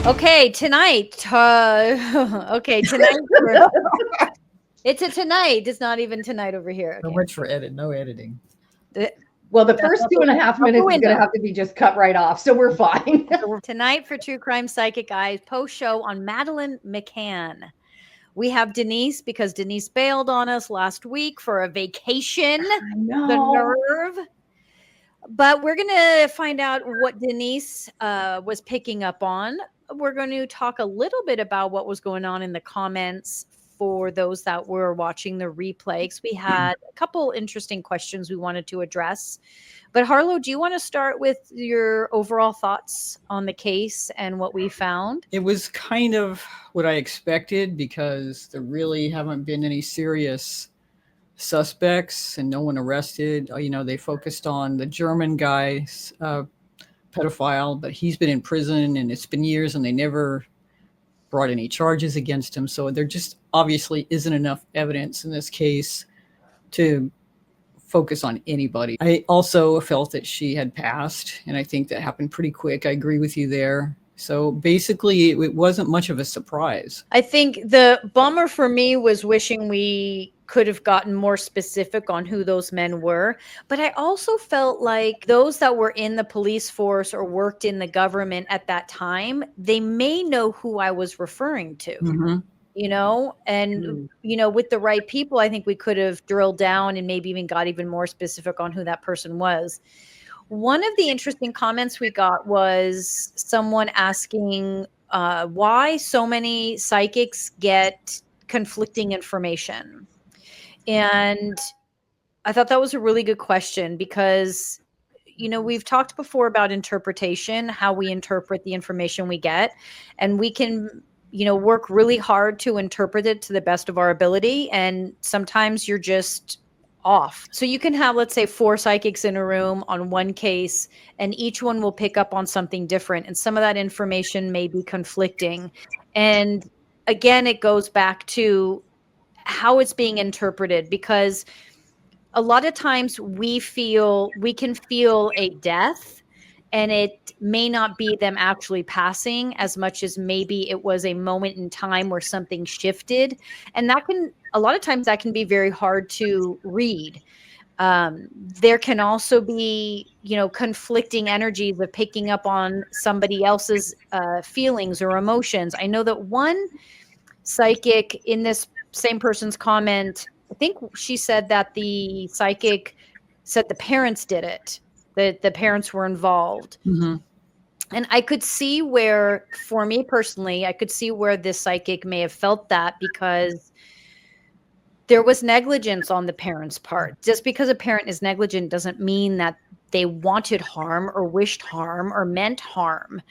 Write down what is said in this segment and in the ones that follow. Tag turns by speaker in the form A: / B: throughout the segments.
A: Okay, tonight. Okay, tonight. It's a tonight. It's not even tonight over here.
B: So
A: Okay.
B: much for no editing.
C: Well, the first 2.5 minutes is going to have to be just cut right off, so we're fine.
A: Tonight for True Crime Psychic Eyes post show on Madeline McCann. We have Denise because Denise bailed on us last week for a vacation. The nerve. But we're going to find out what Denise was picking up on. We're going to talk a little bit about what was going on in the comments for those that were watching the replays. We had a couple interesting questions we wanted to address. But Harlow, do you want to start with your overall thoughts on the case and what we found?
B: It was kind of what I expected because there really haven't been any serious suspects and no one arrested. You know, they focused on the German guy's pedophile, but he's been in prison and it's been years and they never brought any charges against him. So there just obviously isn't enough evidence in this case to focus on anybody. I also felt that she had passed, and I think that happened pretty quick. I agree with you there. So basically, it wasn't much of a surprise.
A: I think the bummer for me was wishing we could have gotten more specific on who those men were. But I also felt like those that were in the police force or worked in the government at that time, they may know who I was referring to.
B: Mm-hmm.
A: You know, and, you know, with the right people, I think we could have drilled down and maybe even got even more specific on who that person was. One of the interesting comments we got was someone asking why so many psychics get conflicting information. And I thought that was a really good question because, you know, we've talked before about interpretation, how we interpret the information we get, and we can, you know, work really hard to interpret it to the best of our ability. And sometimes you're just off. So you can have, let's say, 4 psychics in a room on one case, and each one will pick up on something different. And some of that information may be conflicting. And again, it goes back to how it's being interpreted, because a lot of times we can feel a death, and it may not be them actually passing as much as maybe it was a moment in time where something shifted. And a lot of times that can be very hard to read. There can also be, you know, conflicting energies of picking up on somebody else's feelings or emotions. I know that one psychic in this same person's comment, I think she said that the psychic said the parents did it, that the parents were involved.
B: Mm-hmm.
A: And I could see where, for me personally, I could see where this psychic may have felt that, because there was negligence on the parents' part. Just because a parent is negligent doesn't mean that they wanted harm or wished harm or meant harm.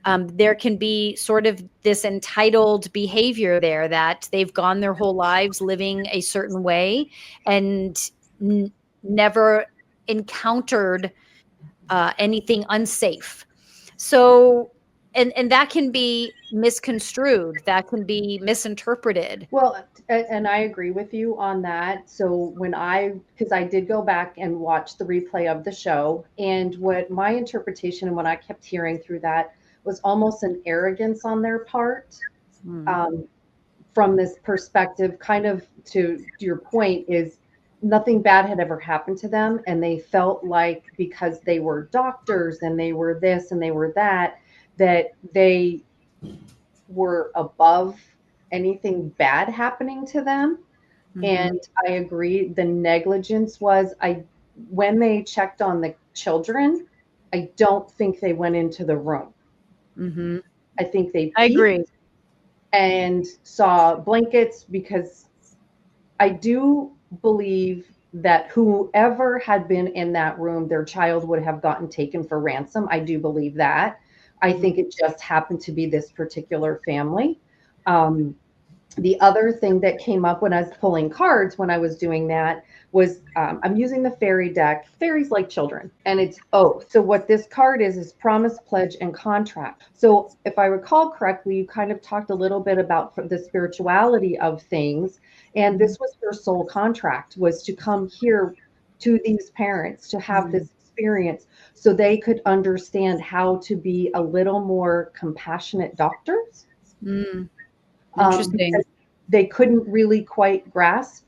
A: There can be sort of this entitled behavior there that they've gone their whole lives living a certain way and never encountered anything unsafe. So, and that can be misconstrued, that can be misinterpreted.
C: Well, and I agree with you on that. So because I did go back and watch the replay of the show, and what my interpretation and what I kept hearing through that was almost an arrogance on their part. From this perspective, kind of to your point, is nothing bad had ever happened to them, and they felt like because they were doctors and they were this and they were that they were above anything bad happening to them. Mm-hmm. And I agree, the negligence was, when they checked on the children, I don't think they went into the room.
A: Mm-hmm.
C: I think they
A: I agree.
C: And saw blankets, because I do believe that whoever had been in that room, their child would have gotten taken for ransom. I do believe that. I think it just happened to be this particular family. The other thing that came up when I was pulling cards, when I was doing that, was I'm using the fairy deck. Fairies like children, and it's oath. So what this card is promise, pledge, and contract. So if I recall correctly, you kind of talked a little bit about the spirituality of things, and this was her soul contract, was to come here to these parents, to have this experience so they could understand how to be a little more compassionate doctors.
A: Interesting.
C: Because they couldn't really quite grasp.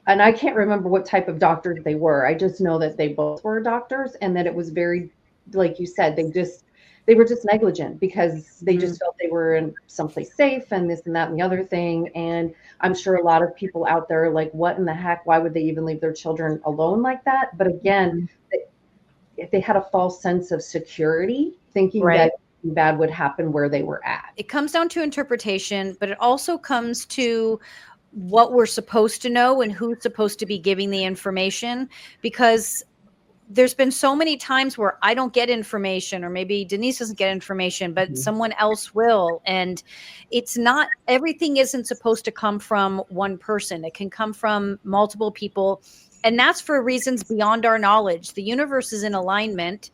C: And I can't remember what type of doctors they were. I just know that they both were doctors and that it was very, like you said, they were just negligent because they just felt they were in someplace safe and this and that and the other thing. And I'm sure a lot of people out there are like, what in the heck? Why would they even leave their children alone like that? But again, if they had a false sense of security, thinking that bad would happen where they were at.
A: It comes down to interpretation, but it also comes to what we're supposed to know and who's supposed to be giving the information, because there's been so many times where I don't get information, or maybe Denise doesn't get information, but someone else will. And it's not, everything isn't supposed to come from one person. It can come from multiple people. And that's for reasons beyond our knowledge. The universe is in alignment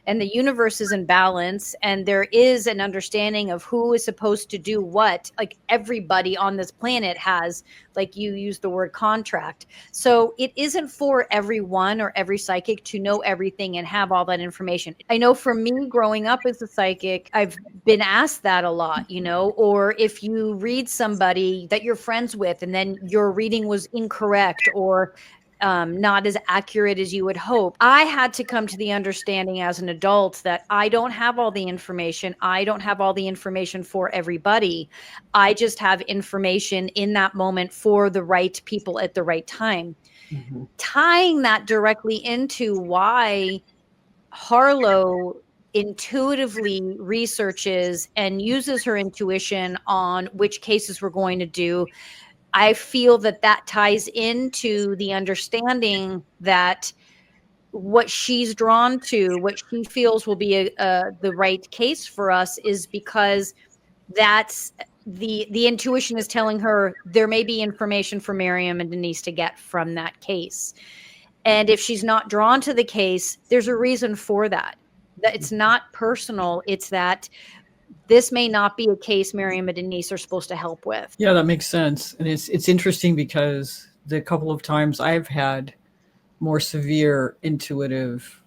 A: and the universe is in balance, and there is an understanding of who is supposed to do what. Like everybody on this planet has, like you use the word contract. So it isn't for everyone or every psychic to know everything and have all that information. I know for me growing up as a psychic, I've been asked that a lot, or if you read somebody that you're friends with and then your reading was incorrect or not as accurate as you would hope. I had to come to the understanding as an adult that I don't have all the information. I don't have all the information for everybody. I just have information in that moment for the right people at the right time. Tying that directly into why Harlow intuitively researches and uses her intuition on which cases we're going to do, I feel that ties into the understanding that what she's drawn to, what she feels will be the right case for us, is because that's the intuition is telling her there may be information for Maryam and Denise to get from that case. And if she's not drawn to the case, there's a reason for that. That it's not personal. It's that this may not be a case Maryam and Denise are supposed to help with.
B: Yeah, that makes sense. And it's interesting because the couple of times I've had more severe intuitive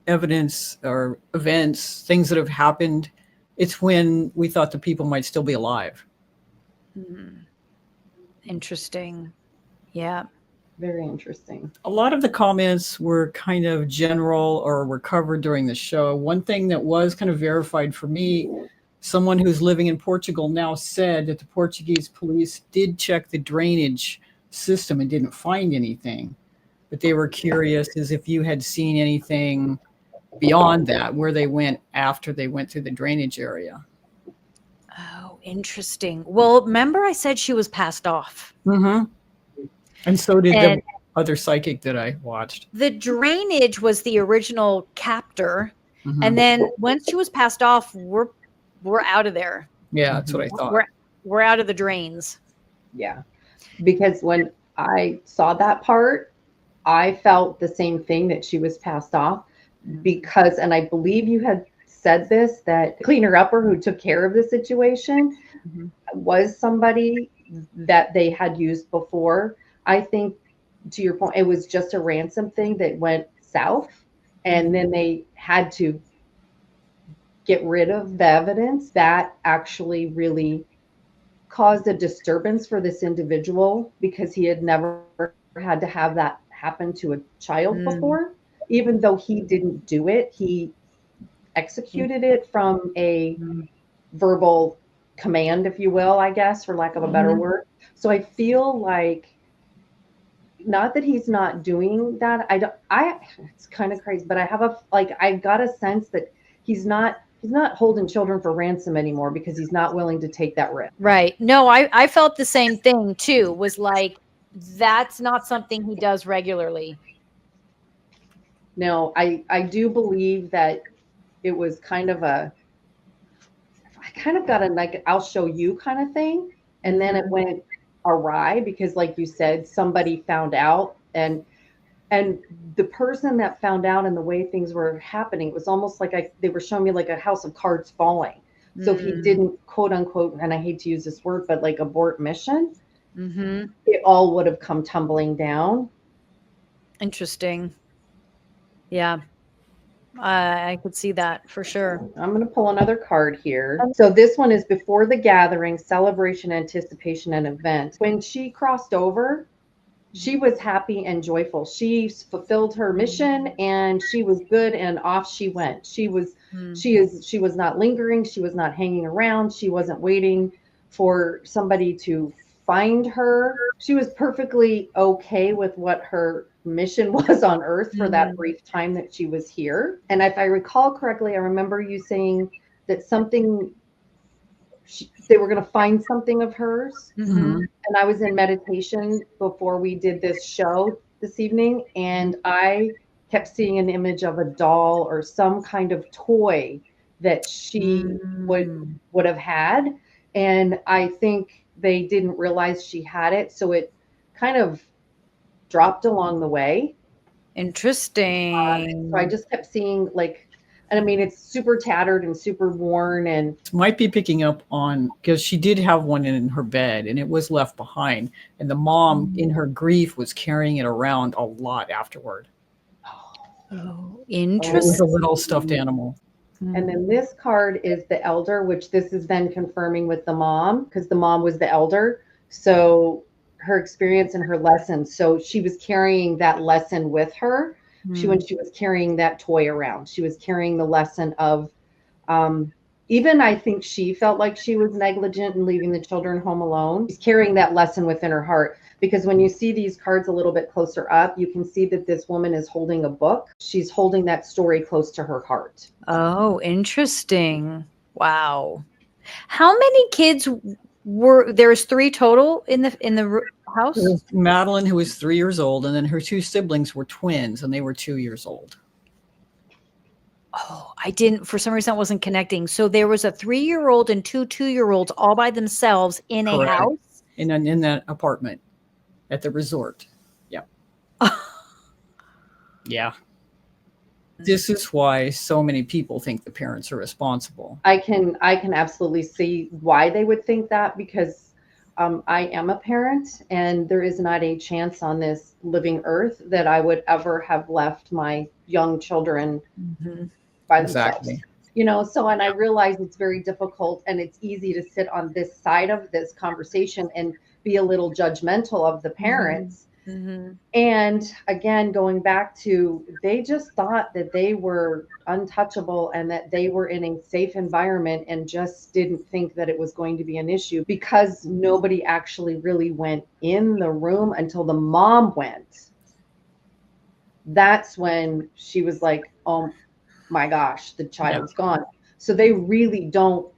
B: evidence or events, things that have happened, it's when we thought the people might still be alive.
A: Interesting. Yeah.
C: Very interesting.
B: A lot of the comments were kind of general or were covered during the show. One thing that was kind of verified for me, someone who's living in Portugal now said that the Portuguese police did check the drainage system and didn't find anything. But they were curious as if you had seen anything beyond that, where they went after they went through the drainage area.
A: Oh, interesting. Well, remember I said she was passed off.
B: Mm-hmm. And so did the other psychic that I watched.
A: The drainage was the original captor. Mm-hmm. And then once she was passed off, we're out of there.
B: Yeah, that's what I thought.
A: We're out of the drains.
C: Yeah. Because when I saw that part, I felt the same thing, that she was passed off, because, and I believe you had said this, that cleaner upper who took care of the situation was somebody that they had used before. I think, to your point, it was just a ransom thing that went south, and then they had to get rid of the evidence. That actually really caused a disturbance for this individual, because he had never had to have that happen to a child before. Even though he didn't do it, he executed it from a verbal command, if you will, I guess, for lack of a better word. So I feel like, not that he's not doing that. It's kind of crazy, but I got a sense that he's not holding children for ransom anymore, because he's not willing to take that risk.
A: Right. No, I felt the same thing too, was like, that's not something he does regularly.
C: No, I do believe that it was kind of I kind of got a, like, I'll show you kind of thing. And then it went awry, because like you said, somebody found out, and the person that found out and the way things were happening, it was almost like they were showing me like a house of cards falling. So if he didn't, quote unquote, and I hate to use this word, but like abort mission, it all would have come tumbling down.
A: Interesting. Yeah. I could see that for sure.
C: I'm going to pull another card here. So this one is before the gathering, celebration, anticipation, and event. When she crossed over, she was happy and joyful. She fulfilled her mission and she was good and off she went. She was not lingering, she was not hanging around, she wasn't waiting for somebody to find her. She was perfectly okay with what her mission was on earth for that brief time that she was here. And if I recall correctly, I remember you saying that they were going to find something of hers. And I was in meditation before we did this show this evening, and I kept seeing an image of a doll or some kind of toy that she would have had. And I think they didn't realize she had it, so it kind of dropped along the way.
A: Interesting.
C: So I just kept seeing and I mean, it's super tattered and super worn, and
B: might be picking up on, because she did have one in her bed and it was left behind, and the mom in her grief was carrying it around a lot afterward.
A: Oh,
B: It was a little stuffed animal.
C: And then this card is the elder, which this is then confirming with the mom, because the mom was the elder. So her experience and her lesson. So she was carrying that lesson with her. When she was carrying that toy around, she was carrying the lesson of, even I think she felt like she was negligent in leaving the children home alone. She's carrying that lesson within her heart, because when you see these cards a little bit closer up, you can see that this woman is holding a book. She's holding that story close to her heart.
A: Oh, interesting. Wow. How many kids there's 3 total in the house?
B: There was Madeline, who was 3 years old, and then her 2 siblings were twins, and they were 2 years old.
A: Oh, I didn't, for some reason I wasn't connecting. So there was a 3-year-old and 2 2-year-olds all by themselves in
B: Correct.
A: a house?
B: In that apartment at the resort. Yeah. Yeah. This is why so many people think the parents are responsible.
C: I can absolutely see why they would think that, because I am a parent, and there is not a chance on this living earth that I would ever have left my young children by themselves. Exactly. So, and I realize it's very difficult, and it's easy to sit on this side of this conversation and be a little judgmental of the parents. And again, going back to, they just thought that they were untouchable and that they were in a safe environment, and just didn't think that it was going to be an issue, because nobody actually really went in the room until the mom went. That's when she was like, oh my gosh, the child's gone. So they really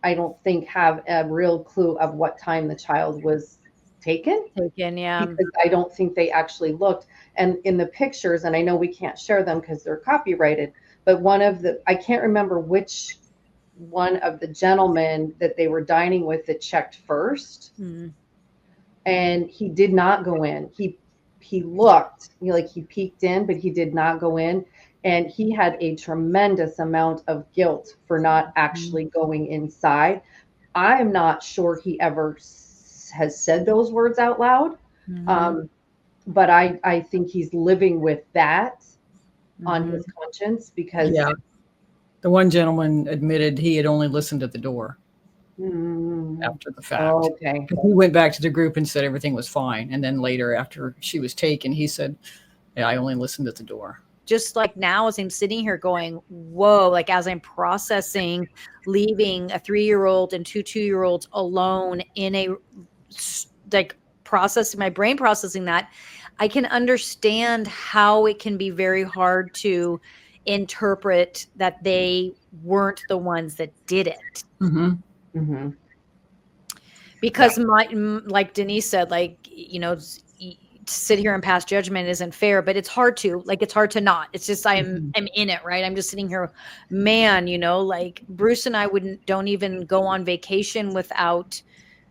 C: I don't think, have a real clue of what time the child was taken,
A: yeah.
C: Because I don't think they actually looked. And in the pictures, and I know we can't share them because they're copyrighted, but I can't remember which one of the gentlemen that they were dining with that checked first. And he did not go in. He looked, he peeked in, but he did not go in. And he had a tremendous amount of guilt for not actually going inside. I'm not sure he ever has said those words out loud. But I think he's living with that on his conscience, because
B: the one gentleman admitted he had only listened at the door after the fact.
C: Oh, okay.
B: He went back to the group and said everything was fine. And then later, after she was taken, he said, yeah, I only listened at the door.
A: Just like now, as I'm sitting here going, whoa, like as I'm processing leaving a 3-year-old and 2 2-year-olds alone in a, like, processing, my brain processing that, I can understand how it can be very hard to interpret that they weren't the ones that did it. Because like Denise said, like, to sit here and pass judgment isn't fair, but it's hard to not. It's just I'm in it, right? I'm just sitting here, man, like Bruce and I don't even go on vacation without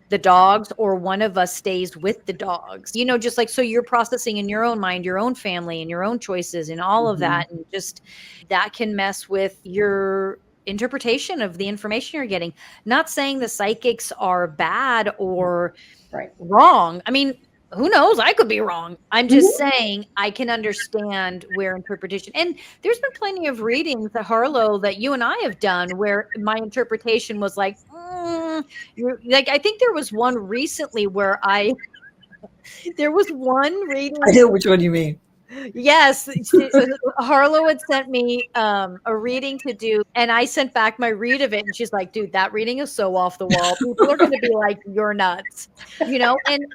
A: the dogs, or one of us stays with the dogs, just like, so you're processing in your own mind, your own family and your own choices and all of that. And just that can mess with your interpretation of the information you're getting. Not saying the psychics are bad or wrong. I mean, who knows? I could be wrong. I'm just saying I can understand where interpretation, and there's been plenty of readings that Harlow that you and I have done where my interpretation was like, like I think there was one recently where there was one reading.
B: I know which one you mean.
A: Yes, Harlow had sent me a reading to do, and I sent back my read of it, and she's like, "Dude, that reading is so off the wall. People are going to be like, you're nuts," And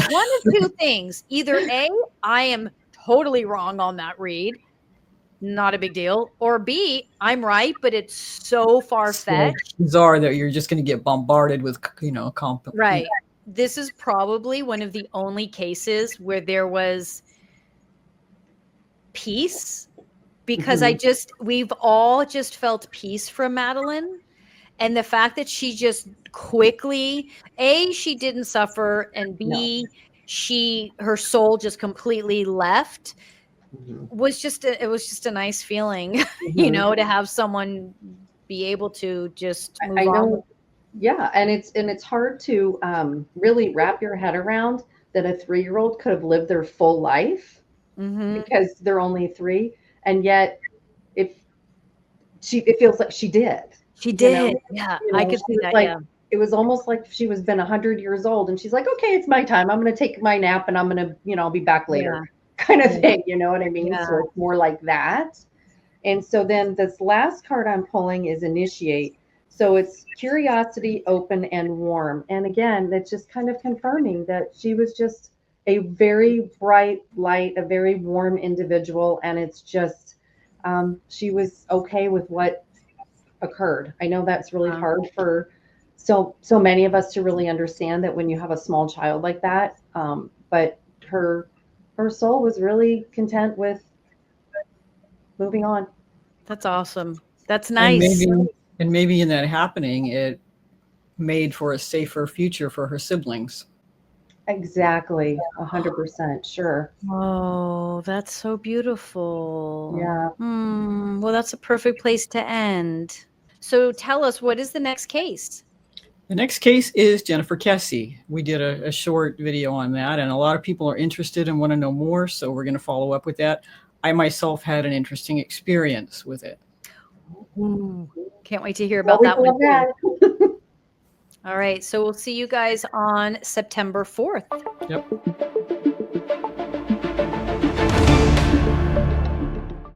A: one of two things: either A, I am totally wrong on that read, not a big deal, or B, I'm right, but it's so far fetched,
B: bizarre that you're just going to get bombarded with,
A: right? This is probably one of the only cases where there was peace, because we've all just felt peace from Madeline. And the fact that she just quickly, A, she didn't suffer, and B, her soul just completely left, was just it was just a nice feeling, to have someone be able to just move on.
C: Yeah, and it's hard to really wrap your head around that a 3-year-old could have lived their full life because they're only 3, and yet it feels like she did.
A: She did, yeah. I could see that.
C: Like, it was almost like she was been 100 years old, and she's like, "Okay, it's my time. I'm going to take my nap, and I'm going to, I'll be back later," kind of thing. You know what I mean? So it's more like that. And so then this last card I'm pulling is initiate. So it's curiosity, open, and warm. And again, that's just kind of confirming that she was just a very bright light, a very warm individual. And it's just, she was okay with what occurred. I know that's really hard for so many of us to really understand that when you have a small child like that. But her soul was really content with moving on.
A: That's awesome. That's nice.
B: And maybe in that happening, it made for a safer future for her siblings.
C: Exactly. 100%. Sure.
A: Oh, that's so beautiful.
C: Yeah.
A: Well, that's a perfect place to end. So tell us, what is the next case?
B: The next case is Jennifer Kessie. We did a short video on that, and a lot of people are interested and want to know more, so we're going to follow up with that. I myself had an interesting experience with it.
A: Can't wait to hear about that one too. All right, so we'll see you guys on September 4th.
B: Yep.